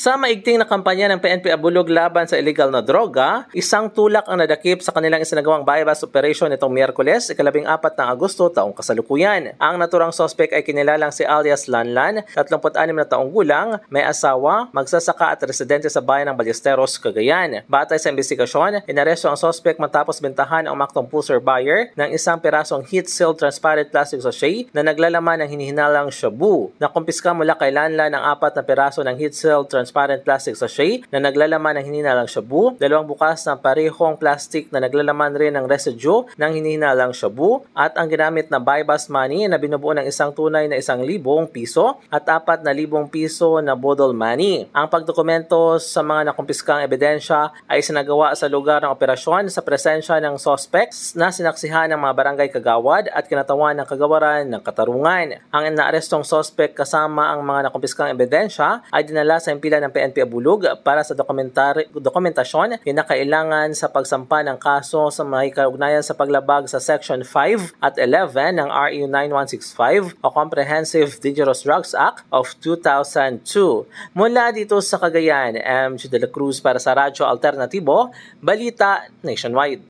Sa maigting na kampanya ng PNP Abulog laban sa illegal na droga, isang tulak ang nadakip sa kanilang isinagawang bypass operation itong Miyerkules, 14 ng Agosto taong kasalukuyan. Ang naturang sospek ay kinilalang si alias Lanlan, 36 na taong gulang, may asawa, magsasaka at residente sa bayan ng Ballesteros, Cagayan. Batay sa investigasyon, inaresto ang sospek matapos bentahan ang umaktong pusher buyer ng isang pirasong heat-sealed transparent plastic sachet na naglalaman ng hinihinalang shabu. Nakumpiska mula kay Lanlan ang 4 na piraso ng heat-sealed transparent plastic sachet na naglalaman ng hinihinalang shabu, 2 bukas ng parehong plastic na naglalaman rin ng residue ng hinihinalang shabu, at ang ginamit na bypass money na binubuo ng isang tunay na 1,000 piso at 4,000 piso na bodol money. Ang pagdokumento sa mga nakumpiskang ebidensya ay sinagawa sa lugar ng operasyon sa presensya ng suspects na sinaksihan ng mga barangay kagawad at kinatawan ng kagawaran ng Katarungan. Ang naarestong suspect kasama ang mga nakumpiskang ebidensya ay dinala sa impila ng PNP Abulog para sa dokumentasyon kinakailangan sa pagsampa ng kaso sa may kaugnayan sa paglabag sa Section 5 at 11 ng RU 9165 o Comprehensive Dangerous Drugs Act of 2002. Mula dito sa Cagayan, MJ De La Cruz para sa Radyo Alternatibo, Balita Nationwide.